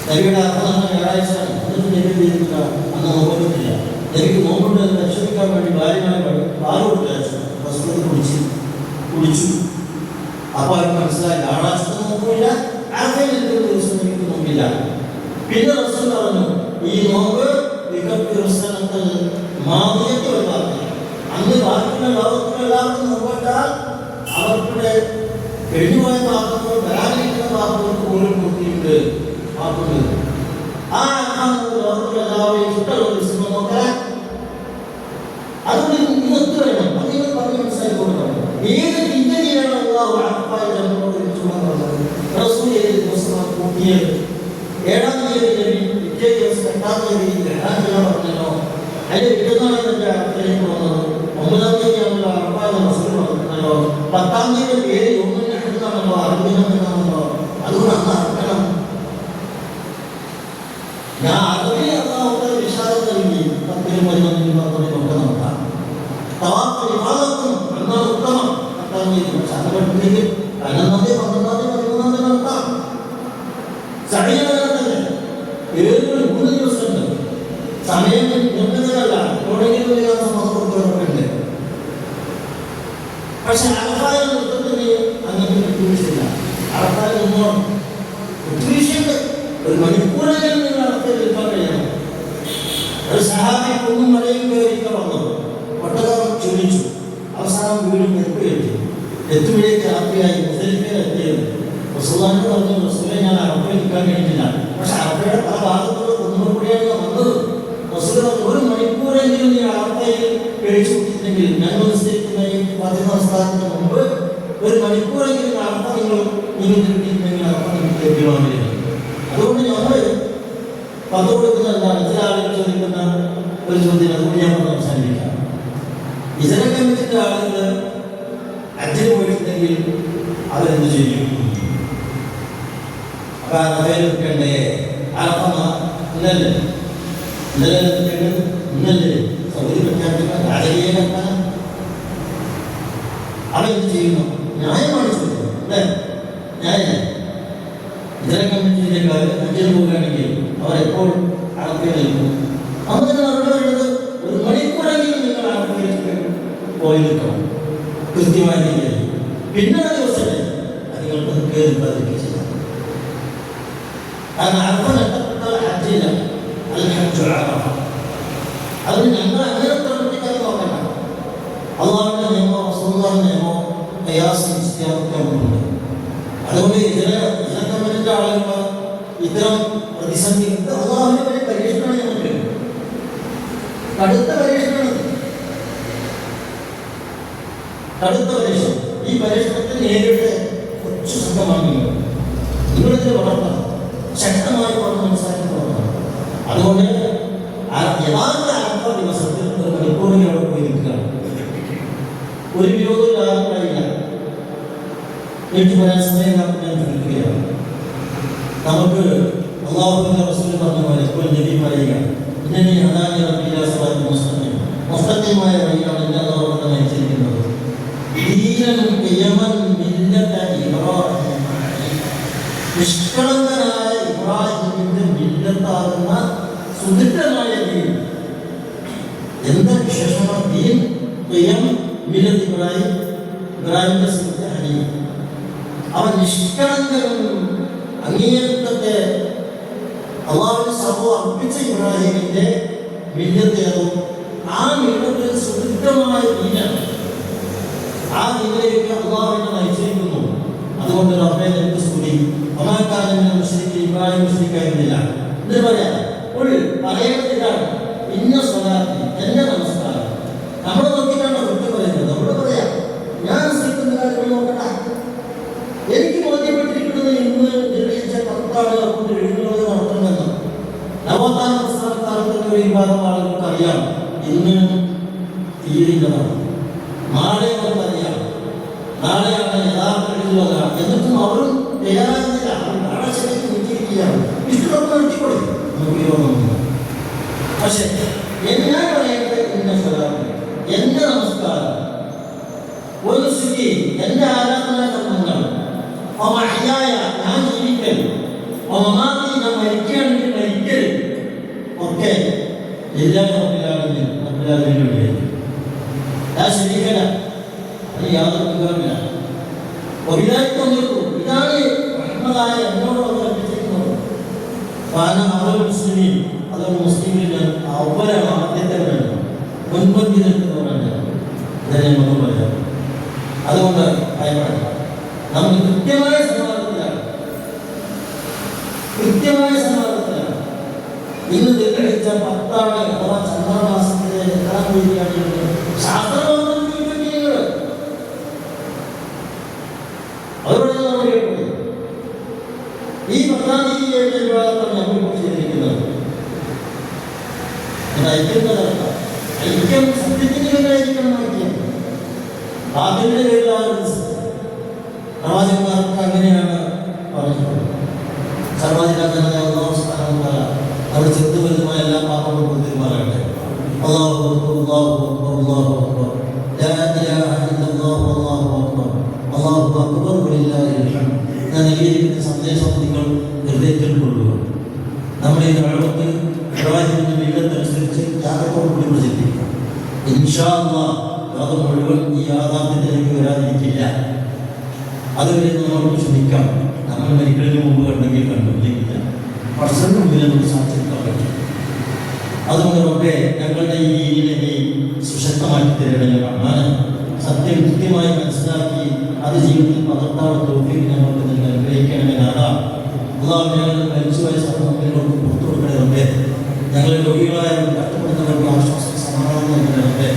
നബിയുടെ അർത്ഥം ഞായറാഴ്ച ചെയ്തിട്ടില്ല, അന്ന് നോക്കില്ല. എനിക്ക് നോമ്പുണ്ട് രക്ഷപ്പിക്കാൻ വേണ്ടി ഭാര്യമായി പാല് കൊടുത്തയച്ചു, വസ്തുത കുടിച്ചു. അപ്പോൾ അവർക്ക് മനസ്സിലായി ഞായറാഴ്ച നോക്കില്ല, ആദ്യം ദിവസം എനിക്ക് നോക്കില്ല. പിന്നെ റസൂൽ പറഞ്ഞു, ഈ നോമ്പ് മാതിയത്തെ ഒഴിവാക്കി. അന്ന് ബാക്കിയുള്ള ലോകത്തിലുള്ള എല്ലാവർക്കും നോക്കിട്ടാൽ അവർക്കുടെ കഴിഞ്ഞുപോയ പാപങ്ങൾ വരാനിരിക്കുന്ന പാപങ്ങൾക്ക് പോലും നോക്കിയിട്ട് പാപങ്ങൾ ആ ലോകത്തിലുള്ള എല്ലാവരെയും ഇഷ്ടമുള്ള ദിവസം നോക്കാൻ. അതുകൊണ്ട് ഇന്നത്തെ വേണം, അതിനെ പറഞ്ഞ് മനസ്സിലാക്കി കൊടുക്കണം. ഏത് ചിന്തയാണ് ഉറപ്പായ ജനങ്ങളോട് റസൂൽ ഏത് ദിവസമാണ് കൂട്ടിയത്? 7-ാം തീയതി പിറ്റേ ദിവസം 8-ാം തീയതി ഗ്രഹണം പറഞ്ഞല്ലോ. അതിന്റെ പിറ്റന്നാണ് ഇതിന്റെ അർത്ഥത്തിലേക്ക് വന്നത്. 9-ാം തീയതി ആണല്ലോ ഉറപ്പായ റസൂൽ പറഞ്ഞല്ലോ. 10-ാം തീയതി പേര് യോഗ്യനാണെന്നോ അറിവിനാണെന്നോ അതുകൊണ്ട് അന്ന് അറക്കണം. ഞാൻ അതിനെ അള്ളാഹുവിന്റെ വിശാലത നൽകി 10-നും 11-നും 12-നും ഒക്കെ നടത്താം. തവാഫ് വിഭാഗത്തും അന്നാണ് ഉത്തമം. 10-ാം തീയതി പക്ഷെ അത് പഠിപ്പിക്കും 11-ാം തീയതി 12-ാം തീയതി 13-ാം തീയതി നടത്താം. സമയമല്ലേ 7-3 ദിവസമുണ്ട്. സമയം നിർമ്മിതമല്ല. എവിടെയെങ്കിലും ഒരു ദിവസം കൊടുക്കുന്നുണ്ട്. പക്ഷെ അറഫായ നൃത്തത്തിന് അങ്ങനെ വിട്ടുവീഴ്ചയില്ല. അറഫായ നിന്നോണം വിട്ടുവീഴ്ചയുണ്ട്. ഒരു മണിക്കൂറെങ്കിലും നിങ്ങൾ അറഫയിൽ നിൽക്കാൻ കഴിയണം. ഒരു സഹാബി ഒന്നും മലയും കയറിയിട്ട് വന്നത് ഒട്ടകം ക്ഷണിച്ചു. അവസാനം വീണ്ടും എത്തുമ്പോഴേക്ക് രാത്രിയായി മുസ്ലിഫയിൽ എത്തിയത്. റസൂലുള്ളാഹി പറഞ്ഞു, റസൂലെ ഞാൻ അറഫയിൽ നിൽക്കാൻ കഴിഞ്ഞില്ല. പക്ഷെ അറഫയുടെ പല ഭാഗത്തുള്ള കുന്നുകൾ കൂടിയാണ് വന്നത്. റസൂൽ ഒരു മണിക്കൂറെങ്കിലും നീ അറഫയിൽ കഴിച്ചു കൊടുത്തിട്ടുണ്ടെങ്കിൽ ഞങ്ങൾ നിശ്ചയിക്കുന്ന ഈ നമസ്കാരത്തിന് മുമ്പ് ഒരു മണിക്കൂറെങ്കിലും അറഫ നിങ്ങൾ കിട്ടിയിട്ടുണ്ടെങ്കിൽ അറഫ നിങ്ങൾക്ക് ലഭ്യമാകില്ല. അതുകൊണ്ട് ഞങ്ങൾ പത്ത് കൊടുക്കുന്ന എന്താണ് ചില ആളുകൾ ചോദിക്കുന്ന ഒരു ചോദ്യം, അതുകൊണ്ട് ഞാൻ പറഞ്ഞ് അവസാനിപ്പിക്കാം. ഇതര കമ്മിറ്റിന്റെ ആളുകൾ ഹജ്ജിന് പോയിട്ടുണ്ടെങ്കിൽ അവരെന്ത് ചെയ്യും? അപ്പൊ അറഫയിൽ നിൽക്കണ്ടേ? അറഫ ഇന്നല്ലേ സൗകര്യം പ്രഖ്യാപിക്കാൻ രാജകീയമാക്കാൻ അവരെന്ത് ചെയ്യുന്നു? ന്യായമാണ് ചോദിക്കുന്നത് അല്ലേ? ന്യായമല്ലേ? ഇതര കമ്മിറ്റിയിലേക്കാൾ ഹജ്ജിന് പോവുകയാണെങ്കിൽ അവരെപ്പോൾ അറഫയിൽ നിൽക്കും? അങ്ങനെ അവരുടെ വേണ്ടത് ഒരു മണിക്കൂറെങ്കിലും നിങ്ങൾ അറഫയിലേക്ക് പോയി നിൽക്കണം കൃത്യമായ രീതിയിൽ. പിന്നെ ദിവസമേ നിങ്ങൾക്ക് കയറി പതിപ്പിച്ചില്ല. കാരണം അറഫ നഷ്ടപ്പെട്ട ഹജ്ജില്ല. അത് ഞങ്ങൾ അങ്ങനെ പ്രവർത്തിക്കാൻ നോക്കണ്ട. അള്ളാഹുവിന്റെ നിയമോ റസൂലുള്ളാഹിന്റെ നിയമോ ഉണ്ട്. അതുകൊണ്ട് കമ്മിറ്റിന്റെ ആളുകൾ ഇത്തരം പ്രതിസന്ധി അള്ളാഹുവിന്റെ വലിയ പരീക്ഷണമാണ് ഞങ്ങൾക്ക്. കടുത്ത പരീക്ഷണമാണ്. ഈ പരീക്ഷണത്തിൽ നേരിട്ട് കൊച്ചു സംഘമാണ് നിങ്ങളിതിൽ വളർത്തണം. ശക്തമായി വളർന്ന് മനസ്സിലാക്കി. അതുകൊണ്ട് യഥാർത്ഥ അറഫ ദിവസത്തിൽ ഒരു മണിക്കൂറിൽ അവിടെ പോയി നിൽക്കുകയാണ്. ഒരു വിരോധവും ആർക്കായില്ല. എനിക്ക് പറയാൻ സമയം ഞാൻ ചോദിക്കുകയാണ്. നമുക്ക് അല്ലാഹുവിന്റെ റസൂൽ പറഞ്ഞ പോലെ ഒരു നബി പറയുക, ഇന്നനി ഹദാനി റബ്ബി ഇലാ സിറാത്തിൻ മുസ്തഖീം, മുസ്തഖീമായ വഴിയാണ് എന്നെ അല്ലാഹു നയിച്ചിരിക്കുന്നത്. ദീനൻ ഖിയമൻ മില്ലത ഇബ്രാഹിം, നിഷ്കളങ്കനായ ഇബ്രാഹിമിന്റെ മില്ലത്താകുന്ന സുദൃഢമായ ദീൻ. എന്താ വിശേഷമാണ് ദീൻ? ഖിയം മില്ലത്ത് ഇബ്രാഹിം, ഇബ്രാഹിമിന്റെ സുന്നത്ത് ഹനീഫ്. അവൻ നിഷ്കളങ്കനും അങ്ങേയറ്റത്തെ അള്ളാഹുവിന്റെ സമൂഹം അർപ്പിച്ച ഇബ്രാഹിമിന്റെ മില്ലത്തേതും ആ മില്ലത്തിൽ സുദൃഢമായ ദീനാണ്. ആ ദീനിലേക്ക് അള്ളാഹുവിനെ നയിച്ചിരിക്കുന്നു. അതുകൊണ്ട് റബ്ബേ നിനക്ക് സ്തുതി. ഒമാക്കാരന്റെ മുശ്രിക്ക് ഇബ്രാഹിം മുശ്രിക്കായിരുന്നില്ല. എന്നിട്ട് പറയാം പറയേണ്ടത് ഇതാണ്, ഇന്ന സ്വലാത്തി എന്റെ നമസ്കാരം. നമ്മളെ നോക്കിയിട്ടാണ് കുറ്റം പറയുന്നത്. നമ്മളോട് പറയാം, ഞാൻ നിസ്കരിക്കുന്ന കാര്യം നോക്കട്ടെ. എനിക്ക് ബോധ്യപ്പെട്ടിരിക്കുന്നത് ഇന്ന് നിർവഹിച്ച 10 ആളുകൾ കൊണ്ട് എഴുതുന്നത് നടത്തണമെന്ന്. നവോത്ഥാന പ്രസ്ഥാനത്തിന്റെ ഒരു വിഭാഗം ആളുകൾക്ക് അറിയാം ഇന്ന് തീരുന്നതാണ്. നാളെ അവർക്കറിയാം, നാളെയാണ് യഥാർത്ഥ എഴുതുന്നതാണ്. എന്നിട്ടും അവരും തയ്യാറാകുന്നില്ല. അവർ നാളെ ശരിക്ക് നിൽക്കിയിരിക്കുകയാണ്. ഇഷ്ടമൊക്കെ നടത്തിക്കൊള്ളു. പക്ഷെ ഞാൻ പറയേണ്ടത് എന്റെ സ്വലാത്ത്, എന്റെ നമസ്കാരം, ഒരു സ്ഥിതി, എന്റെ ആരാധനാ കർമ്മങ്ങൾ, ഞാൻ ജീവിക്കൽ, ഞാൻ മരിക്കുകയാണെങ്കിൽ മരിക്കൽ ഒക്കെ എല്ലാം ഞാൻ ശരിക്കല. അത് യാതൊരു വികാരമില്ല. ഇതാണ് റഹ്മത്തായ എന്നോട് കൽപ്പിച്ചിരിക്കുന്നത്. മുസ്ലിം അതൊരു മുസ്ലിമിൽ അവരാണ് ആദ്യത്തെ മുൻപന്തി നിൽക്കുന്നവരാണ്. ഇതന്നെ നമുക്ക് പറയാം. അതുകൊണ്ട് ഭയപ്പെടണം. നമ്മൾ കൃത്യമായ സമാധാനത്തിലാണ്. ഇന്ന് ദീർഘിച്ച 10 അഥവാ ചന്ദ്രമാസത്തിലെ എത്രാം തീയതിയാണ് ശാസ്ത്രബോധം അവരോട് നമ്മൾ കേട്ടത്. ഈ 10-ാം തീയതിയായിട്ട് വിവാഹത്താണ് നമ്മൾ ചെയ്തിരിക്കുന്നത്. ഐക്യം സത്യത്തിന് വേണ്ടിയിരിക്കണം. അതിൻ്റെ പേരിലാണ് പ്രവാചകന്മാർക്ക് അങ്ങനെയാണ് പറഞ്ഞിട്ടുള്ളത്. സർവ്വധികാരനായ അല്ലാഹു സുബ്ഹാനഹു വ തആല അവിടെ ചെറുത് വലുതുമായ എല്ലാ പാപങ്ങളും കൊടുത്തിരുമാറാകട്ടെ. അല്ലാഹു അക്ബർ, അല്ലാഹു അക്ബർ, അല്ലാഹു അക്ബർ, ലാ ഇലാഹ ഇല്ലല്ലാഹു അല്ലാഹു അക്ബർ, അല്ലാഹു അക്ബർ വലില്ലാഹിൽ ഹംദ്. ഞാൻ നൽകിയിരിക്കുന്ന സന്ദേശം നിങ്ങൾ ഹൃദയത്തിൽ കൊള്ളുക. നമ്മുടെ ഈ ദഅവത്ത് പ്രവാചകന്റെ മില്ലത്തനുസരിച്ച് ത്യാഗത്തോടുകൂടി പ്രചരിപ്പിക്കുക. ഇൻഷാ അല്ലാഹ് ലോകം മുഴുവൻ ഈ യാഥാർത്ഥ്യത്തിലേക്ക് വരാതിരിക്കില്ല. അതുവരെ നമ്മളോട് ക്ഷമിക്കാം. നമ്മൾ മരിക്കുന്നതിന് മുമ്പ് കണ്ടെങ്കിൽ കണ്ടു, ഇല്ലെങ്കിൽ വർഷത്തിന് മുമ്പിൽ നമുക്ക് സാധിക്കാൻ പറ്റും. അതുകൊണ്ട് റബ്ബേ, ഞങ്ങളുടെ ഈ ദീനിനെ നീ സുശക്തമാക്കി തരണമേ റഹ്മാനെ. സത്യം കൃത്യമായി മനസ്സിലാക്കി അത് ജീവിതത്തിൽ പകർത്താനുള്ള തൗഫീഖ് ഞങ്ങൾക്ക് നിങ്ങൾ അനുഗ്രഹിക്കണമേ നാഥാ. അല്ലാഹു ഞങ്ങളുടെ മരിച്ചുപോയ സഹോദരങ്ങൾക്ക് പുറത്തു കൊടുക്കണേ റബ്ബേ. ഞങ്ങളെ രോഗികളായവർ കഷ്ടപ്പെടുന്നവർക്ക് ആശ്വാസം സമാധാനം നൽകണേ റബ്ബേ.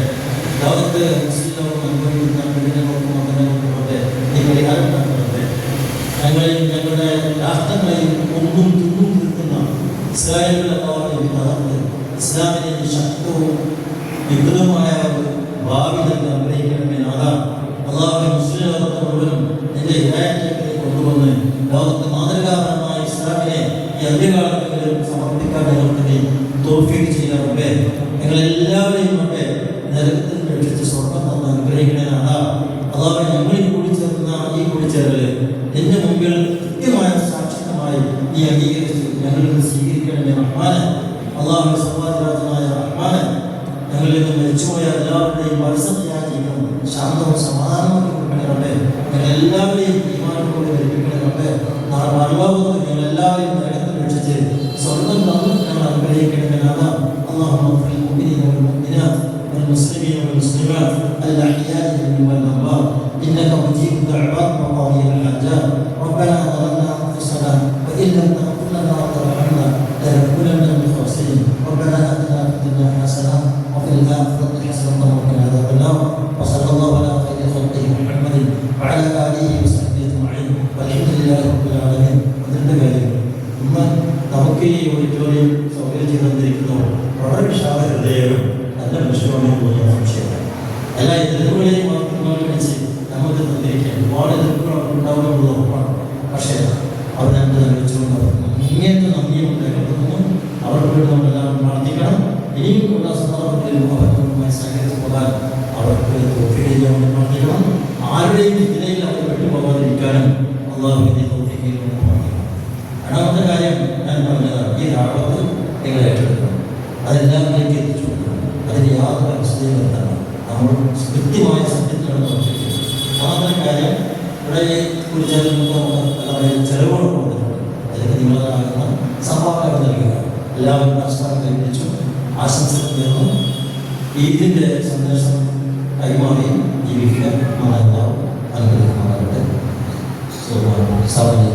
ലോകത്ത് മുസ്ലിം ലോകം അനുഭവിക്കുന്ന പീഡനങ്ങൾക്കും മതങ്ങൾക്കും റബ്ബേ നീ പരിഹാരം നൽകണേ. ഞങ്ങളെയും ഞങ്ങളുടെ രാഷ്ട്രങ്ങളെയും ഒന്നും തിന്നും തീർക്കുന്ന ഇസ്രായേലിന്റെ അള്ളാഹുവിനെ തകർത്ത് ഇസ്ലാമിനെ ശക്തവും വിപുലമായ ഒരു ഭാവി തന്നെ അനുഗ്രഹിക്കണമേ നാഥാ. അള്ളാഹുവിനെ മുസ്ലിം ലോകത്തെ മുഴുവനും നിന്റെ ഹിദായത്തിലേക്ക് കൊണ്ടുവന്ന് ലോകത്ത് മാതൃകാപരമായ ഇസ്ലാമിനെ ഈ അന്ത്യകാലത്തെങ്കിലും സമർപ്പിക്കാൻ ഞങ്ങൾക്ക് നീ തൗഫീഖ് ചെയ്യുക റബ്ബേ. ഞങ്ങളെല്ലാവരെയും റബ്ബേ നരകത്തിൽ രക്ഷിച്ച് സ്വർഗ്ഗം തന്ന് അനുഗ്രഹിക്കണേ നാഥാ. അള്ളാഹുവിനെ ഞങ്ങളിൽ കൂടിച്ചേർന്ന ഈ കൂടിച്ചേരല് നിന്റെ മുമ്പിൽ കൃത്യമായ സാക്ഷ്യമായി നീ അംഗീകരിച്ച് ഞങ്ങളിൽ സ്വീകരിക്കണമേ റഹ്മാനെ. അള്ളാഹുവിന്റെ സർവ്വരാജനായ റഹ്മാനെ, ഞങ്ങളിൽ നിന്ന് മരിച്ചുപോയ എല്ലാവരുടെയും മനസ്സറിയാൻ ജീവിതം ശാന്തവും സമാധാനവും കൊടുക്കണേ റബ്ബേ. ഞങ്ങളെല്ലാവരെയും ഈമാനോട് ലഭിക്കണേ റബ്ബേ. അനുഭവത്തിൽ ഞങ്ങളെല്ലാവരെയും നരകത്തിൽ രക്ഷിച്ച് സ്വർഗ്ഗം തന്ന് ഞങ്ങൾ അനുഗ്രഹിക്കണമേ നാഥാ. അല്ലാഹുമ്മ ഗ്ഫിർ ലിൽ മുഅ്മിനീന വൽ മുഅ്മിനാത്ത് വൽ മുസ്ലിമീന വൽ മുസ്ലിമാത്ത് അൽ അഹ്യാഇ മിൻഹും വൽ അംവാത്ത് ഇന്നക മുജീബു ദഅവാത് വ ഖാദിയൽ ഹാജാത്ത്. ربنا ظلمنا أنفسنا وإن لم تغفر لنا وترحمنا لنكونن من الخاسرين. ربنا آتنا في الدنيا حسنة وفي الآخرة حسنة وقنا عذاب النار. وصلى الله على خير خلقه محمد وعلى آله وصحبه أجمعين والحمد لله رب العالمين. അതിൻ്റെ കാര്യം ഇന്ന് നമുക്ക് ഈ ഓഡിറ്റോറിയം സൗകര്യം ചെയ്തു തന്നിരിക്കുന്നവർ വളരെ വിശാല ഹൃദയവും നല്ല വിശ്വാസവും തോന്നുന്ന സംശയമാണ്. എല്ലാ എതിർപ്പുകളെയും മനസ്സിൽ നമുക്ക് തന്നിരിക്കാൻ ഒരുപാട് എതിർപ്പുകൾ ഉണ്ടാവുന്നത് ഉറപ്പാണ്. പക്ഷേ അവരത് വെച്ചുകൊണ്ട് ഇങ്ങനത്തെ നന്ദിയും രേഖപ്പെടുത്തുന്നു. അവർക്ക് വേണ്ടി നമ്മളെല്ലാവരും പ്രാർത്ഥിക്കണം. ഇനിയും ഉള്ള സന്ദർഭത്തിൽ അവരുമായി സഹകരിച്ച് പോകാൻ അവർക്ക് തൗഫീഖ് ചെയ്യാൻ പ്രാർത്ഥിക്കണം. ആരുടെയും ഇതിലേക്ക് അവർ വിട്ടുപോകാതിരിക്കാനും അല്ലാഹുവിന്റെ തൗഫീഖ് പ്രാർത്ഥിക്കണം. രണ്ടാമത്തെ കാര്യം ഞാൻ പറഞ്ഞതാണ്, ഈ ദഅവത്ത് നിങ്ങൾ ഏറ്റെടുക്കണം. അതെല്ലാവരിലേക്ക് എത്തിച്ചു കൊടുക്കണം. അതിന് യാതൊരു അവസ്ഥയും വരുത്തണം. നമ്മൾ കൃത്യമായ സത്യത്തിലാണ് പ്രവർത്തിക്കുന്നത്. മൂന്നാമത്തെ കാര്യം, ഇവിടെ കുറിച്ച് ചെലവുകൾ കൊടുത്തിട്ടുണ്ട്. അതിലേക്ക് നിങ്ങളാകുന്ന സംഭാവനകൾ നൽകുക. എല്ലാവരും നമസ്കാരം കൈവരിച്ചു ആശംസകൾ നേർന്നു ഈദിൻ്റെ സന്ദേശം കൈമാറി ജീവിക്കുക. നമ്മളെല്ലാം അനുഗ്രഹിക്കുമാറാകട്ടെ. സാധാരണ